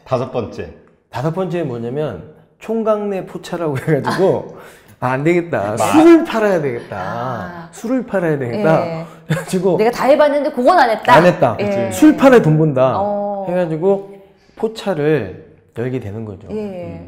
다섯 번째. 다섯 번째 뭐냐면 총각내 포차라고 해가지고 안 되겠다. 술을 팔아야 되겠다. 술을 팔아야 되겠다. 예. 해가지고 내가 다 해봤는데 그건 안 했다. 안 했다. 예. 술 팔아 돈 번다. 어. 해가지고 포차를 열게 되는 거죠. 예.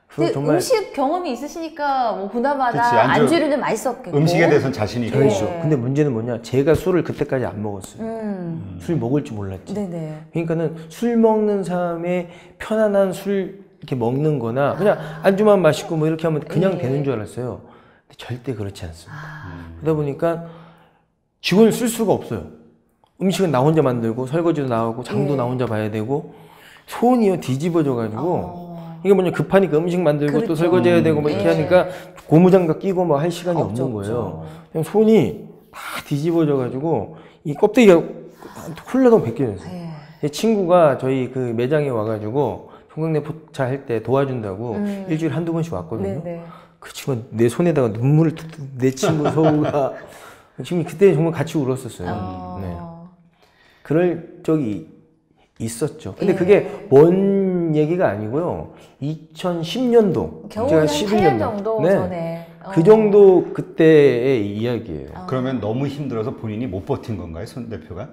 그거 정말 음식 경험이 있으시니까 뭐 그나마나 그치, 안주류는 맛있었겠고. 음식에 대해서는 자신이 있고. 그렇죠. 예. 근데 문제는 뭐냐? 제가 술을 그때까지 안 먹었어요. 술 먹을 줄 몰랐지. 네네. 그러니까는 술 먹는 사람의 편안한 술 이렇게 먹는 거나 그냥 안주만 마시고 뭐 이렇게 하면 그냥 예. 되는 줄 알았어요. 근데 절대 그렇지 않습니다. 그러다 보니까 직원을 쓸 수가 없어요. 음식은 나 혼자 만들고 설거지도 나오고 장도 예. 나 혼자 봐야 되고 손이요 뒤집어져 가지고 이게 뭐냐 급하니까 음식 만들고 그렇죠. 또 설거지해야 되고 뭐 이렇게 예. 하니까 고무장갑 끼고 뭐 할 시간이 없죠, 없는 거예요. 없죠. 그냥 손이 다 뒤집어져 가지고 이 껍데기가 홀라당 벗겨졌어요. 예. 제 친구가 저희 그 매장에 와가지고 총각내 포차 할 때 도와준다고 일주일에 한두 번씩 왔거든요. 네네. 그 친구가 내 손에다가 눈물을 툭툭 내 친구 서우가 지금 그때 정말 같이 울었었어요. 네. 그럴 적이 있었죠. 근데 예. 그게 먼 얘기가 아니고요. 2010년도 겨우 제가 한 8년 11년도 정도 네. 전에. 그 정도 그때의 이야기예요. 그러면 너무 힘들어서 본인이 못 버틴 건가요, 손 대표가?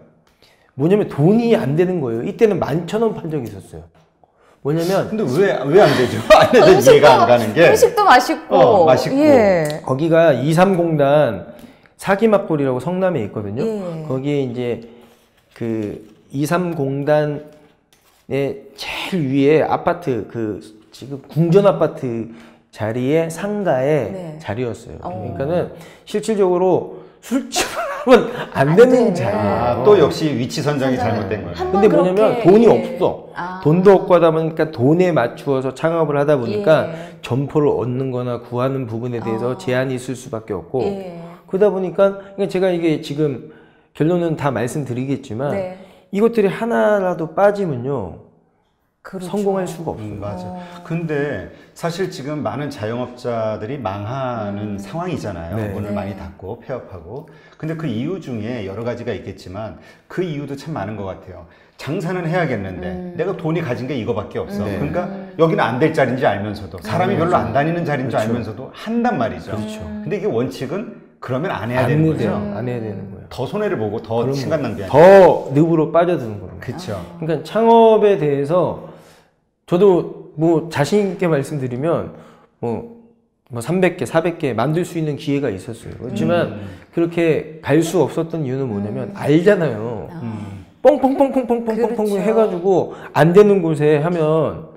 뭐냐면 돈이 안 되는 거예요. 이때는 11,000원 판 적이 있었어요. 뭐냐면 근데 왜 안 되죠? 안 되죠. 이해가 안 가는 게. 음식도 맛있고. 맛있고. 예. 거기가 23공단 사기막골이라고 성남에 있거든요. 예. 거기에 이제 그 23공단의 제일 위에 아파트 그 지금 궁전 아파트 자리에 상가의 네. 자리였어요. 그러니까는 실질적으로 술집을 하면 안 안 되는 되네. 자리예요. 또 역시 위치 선정이 잘못된 거예요. 한번 근데 뭐냐면 그렇게, 돈이 예. 없어. 돈도 없고 하다 보니까 돈에 맞추어서 창업을 하다 보니까 예. 점포를 얻는 거나 구하는 부분에 대해서 제한이 있을 수밖에 없고 예. 그러다 보니까 제가 이게 지금 결론은 다 말씀드리겠지만 네. 이것들이 하나라도 빠지면요 그렇죠. 성공할 수가 없어요. 맞아. 근데 사실 지금 많은 자영업자들이 망하는 상황이잖아요. 네. 문을 네. 많이 닫고 폐업하고. 근데 그 이유 중에 여러 가지가 있겠지만 그 이유도 참 많은 것 같아요. 장사는 해야겠는데 내가 돈이 가진 게 이거밖에 없어. 네. 그러니까 여기는 안 될 자리인지 알면서도 사람이 별로 안 다니는 자리인 줄 그렇죠. 알면서도 한단 말이죠. 그렇죠. 근데 이게 원칙은 그러면 안 해야 되는 거죠. 안 해야 되는 거예요. 더 손해를 보고 더 그런 시간 거예요. 낭비하죠. 더 늪으로 빠져드는 겁니다. 그렇죠. 그러니까 창업에 대해서 저도 뭐 자신 있게 말씀드리면 뭐 300개, 400개 만들 수 있는 기회가 있었어요. 그렇지만 그렇게 갈 수 없었던 이유는 뭐냐면 알잖아요. 뻥뻥뻥뻥뻥뻥뻥 그렇죠. 해가지고 안 되는 곳에 하면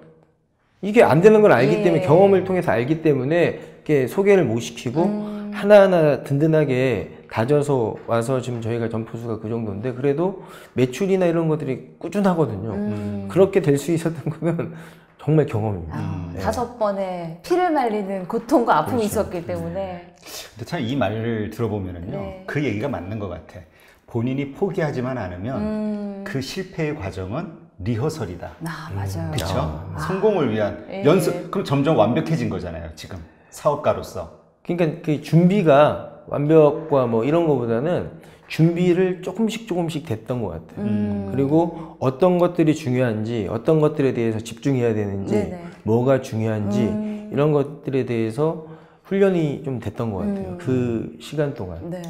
이게 안 되는 걸 알기 예. 때문에 경험을 통해서 알기 때문에 이렇게 소개를 못 시키고 하나하나 든든하게 다져서 와서 지금 저희가 점포수가 그 정도인데 그래도 매출이나 이런 것들이 꾸준하거든요. 그렇게 될 수 있었던 거는 정말 경험입니다. 네. 5번의 피를 말리는 고통과 아픔이 그렇죠. 있었기 때문에. 근데 참 이 말을 들어보면은요, 네. 그 얘기가 맞는 것 같아. 본인이 포기하지만 않으면 그 실패의 과정은 리허설이다. 맞아요. 그렇죠? 성공을 위한 예. 연습. 그럼 점점 완벽해진 거잖아요. 지금 사업가로서. 그러니까 그 준비가 완벽과 뭐 이런 거보다는 준비를 조금씩 됐던 것 같아요. 그리고 어떤 것들이 중요한지, 어떤 것들에 대해서 집중해야 되는지, 네네. 뭐가 중요한지 이런 것들에 대해서 훈련이 좀 됐던 것 같아요. 그 시간 동안. 네.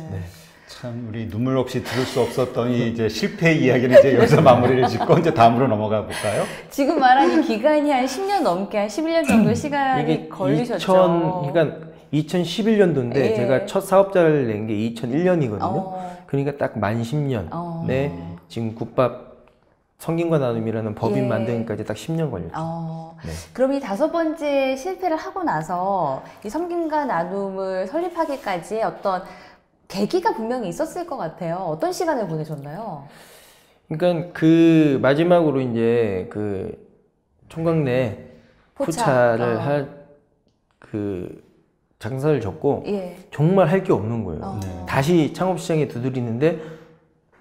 참 우리 눈물 없이 들을 수 없었던 이 이제 실패 이야기는 이제 여기서 마무리를 짓고 이제 다음으로 넘어가 볼까요? 지금 말한 이 기간이 한 10년 넘게, 한 11년 정도 시간이 이게 걸리셨죠. 그러니까 2011년도인데 예. 제가 첫 사업자를 낸 게 2001년이거든요. 그러니까 딱 만 10년. 네. 지금 국밥 성김과 나눔이라는 법인 예. 만드기까지 딱 10년 걸렸죠. 네. 그럼 이 5번째 실패를 하고 나서 이 섬김과 나눔을 설립하기까지의 어떤 계기가 분명히 있었을 것 같아요. 어떤 시간을 보내셨나요? 그러니까 그 마지막으로 이제 그 총각내 포차를 할 그 장사를 접고 예. 정말 할 게 없는 거예요. 다시 창업 시장에 두드리는데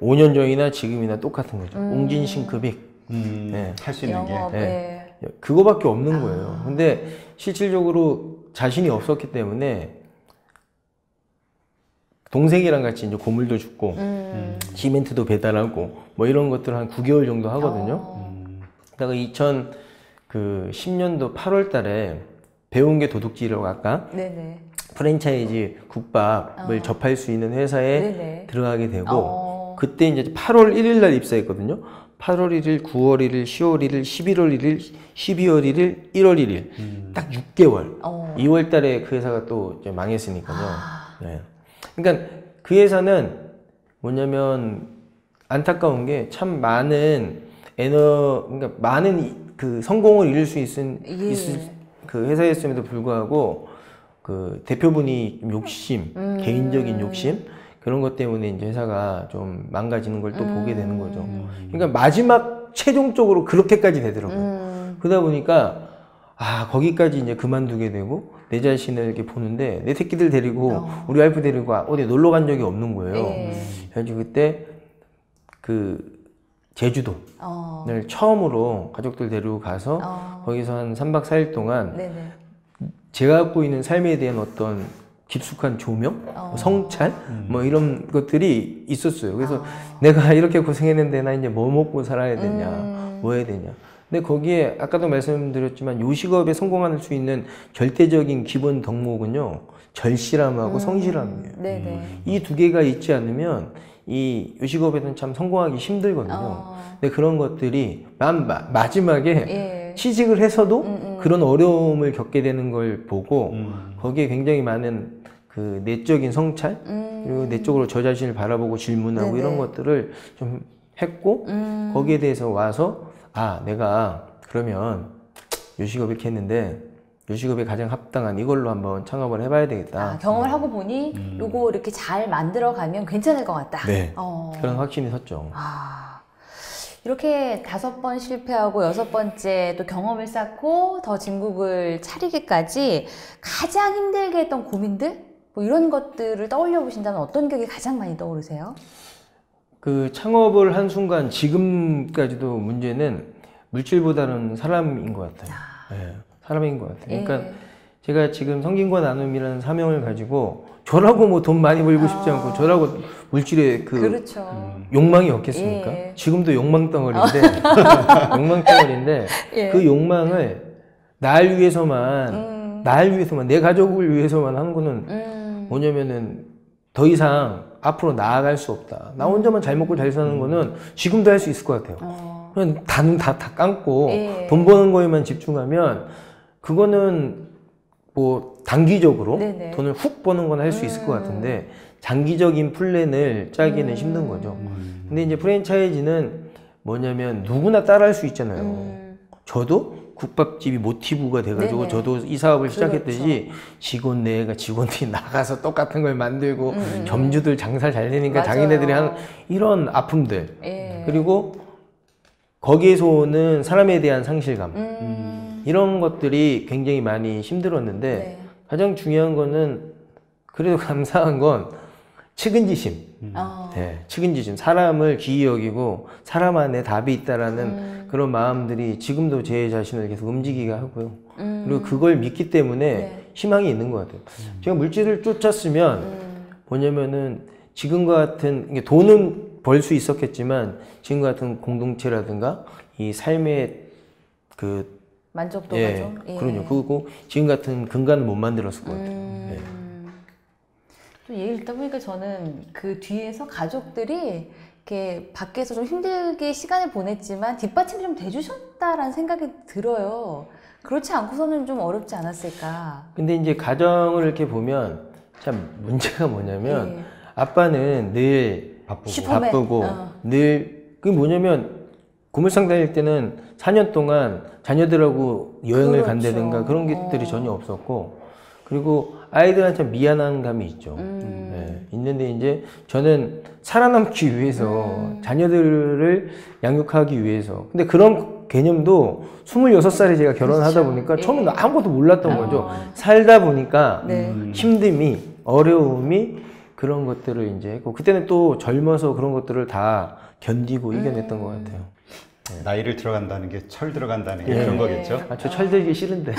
5년 전이나 지금이나 똑같은 거죠. 옹진 싱크빅. 네. 할 수 있는 게. 영업, 네. 그거밖에 없는 거예요. 근데 실질적으로 자신이 없었기 때문에 동생이랑 같이 이제 고물도 줍고 시멘트도 배달하고 뭐 이런 것들 한 9개월 정도 하거든요. 내가 2010년도 8월 달에 배운 게 도둑질이라고 아까 네네. 프랜차이즈 국밥을 접할 수 있는 회사에 네네. 들어가게 되고 그때 이제 8월 1일 날 입사했거든요. 8월 1일, 9월 1일, 10월 1일, 11월 1일, 12월 1일, 1월 1일 딱 6개월 2월 달에 그 회사가 또 이제 망했으니까요. 네. 그러니까 그 회사는 뭐냐면 안타까운 게 참 많은 그러니까 많은 그 성공을 이룰 수 있을 그 회사였음에도 불구하고 그 대표분이 좀 욕심, 개인적인 욕심 그런 것 때문에 이제 회사가 좀 망가지는 걸 또 보게 되는 거죠. 그러니까 마지막 최종적으로 그렇게까지 되더라고요. 그러다 보니까 거기까지 이제 그만두게 되고 내 자신을 이렇게 보는데 내 새끼들 데리고 우리 와이프 데리고 어디 놀러 간 적이 없는 거예요. 그래서 그때 그 제주도를 처음으로 가족들 데리고 가서 거기서 한 3박 4일 동안 네네. 제가 갖고 있는 삶에 대한 어떤 깊숙한 조명, 성찰, 뭐 이런 것들이 있었어요. 그래서 내가 이렇게 고생했는데 나 이제 뭐 먹고 살아야 되냐, 뭐 해야 되냐. 근데 거기에 아까도 말씀드렸지만 요식업에 성공할 수 있는 절대적인 기본 덕목은요, 절실함하고 성실함이에요. 네네. 이 두 개가 있지 않으면 이 요식업에는 참 성공하기 힘들거든요. 근데 그런 것들이 마지막에 취직을 해서도 그런 어려움을 겪게 되는 걸 보고 거기에 굉장히 많은 그 내적인 성찰 그리고 내적으로 저 자신을 바라보고 질문하고 이런 것들을 좀 했고 거기에 대해서 와서 내가 그러면 요식업 이렇게 했는데 요식업에 가장 합당한 이걸로 한번 창업을 해봐야 되겠다. 경험을 하고 보니 요거 이렇게 잘 만들어가면 괜찮을 것 같다. 네. 그런 확신이 섰죠. 이렇게 5번 실패하고 6번째 또 경험을 쌓고 더 진국을 차리기까지 가장 힘들게 했던 고민들? 뭐 이런 것들을 떠올려 보신다면 어떤 게 가장 많이 떠오르세요? 그 창업을 한 순간 지금까지도 문제는 물질보다는 사람인 것 같아요. 네, 사람인 것 같아요. 그러니까 제가 지금 성김과 나눔이라는 사명을 가지고 저라고 뭐 돈 많이 벌고 싶지 않고 저라고 물질에 그렇죠. 욕망이 없겠습니까? 지금도 욕망 덩어리인데 욕망 덩어리인데 그 욕망을 날 위해서만 내 가족을 위해서만 하는 거는 뭐냐면은 더 이상 앞으로 나아갈 수 없다. 나 혼자만 잘 먹고 잘 사는 거는 지금도 할 수 있을 것 같아요. 그냥 다 감고 돈 버는 거에만 집중하면 그거는 뭐 단기적으로 돈을 훅 버는 건 할 수 있을 것 같은데 장기적인 플랜을 짜기는 힘든 거죠. 근데 이제 프랜차이즈는 뭐냐면 누구나 따라할 수 있잖아요. 저도 국밥집이 모티브가 돼가지고 저도 이 사업을 시작했듯이 직원들이 나가서 똑같은 걸 만들고 점주들 장사 잘 되니까 자기네들이 하는 이런 아픔들 그리고 거기에서 오는 사람에 대한 상실감 이런 것들이 굉장히 많이 힘들었는데 가장 중요한 거는 그래도 감사한 건 측은지심. 측은지심. 사람을 귀히 여기고 사람 안에 답이 있다라는 그런 마음들이 지금도 제 자신을 계속 움직이게 하고요. 그리고 그걸 믿기 때문에 희망이 있는 것 같아요. 제가 물질을 쫓았으면 뭐냐면은 지금과 같은 이게 돈은 벌 수 있었겠지만 지금과 같은 공동체라든가 이 삶의 그 만족도가 좀 그럼요. 그리고 지금 같은 근간을 못 만들었을 것 같아요. 또 얘기를 듣다 보니까 저는 그 뒤에서 가족들이 이렇게 밖에서 좀 힘들게 시간을 보냈지만 뒷받침이 좀 돼주셨다라는 생각이 들어요. 그렇지 않고서는 좀 어렵지 않았을까. 근데 이제 가정을 이렇게 보면 참 문제가 뭐냐면 아빠는 늘 바쁘고 늘 그게 뭐냐면 고물상 다닐 때는 4년 동안 자녀들하고 여행을 간다든가 그런 것들이 전혀 없었고 그리고 아이들한테 미안한 감이 있죠. 있는데 이제 저는 살아남기 위해서 자녀들을 양육하기 위해서 근데 그런 개념도 26살에 제가 결혼을 하다 보니까 처음에 아무것도 몰랐던 거죠. 살다 보니까 힘듦이 어려움이 그런 것들을 이제 했고 그때는 또 젊어서 그런 것들을 다 견디고 이겨냈던 것 같아요. 나이를 들어간다는 게 철 들어간다는 게 그런 거겠죠. 저 철 들기 싫은데.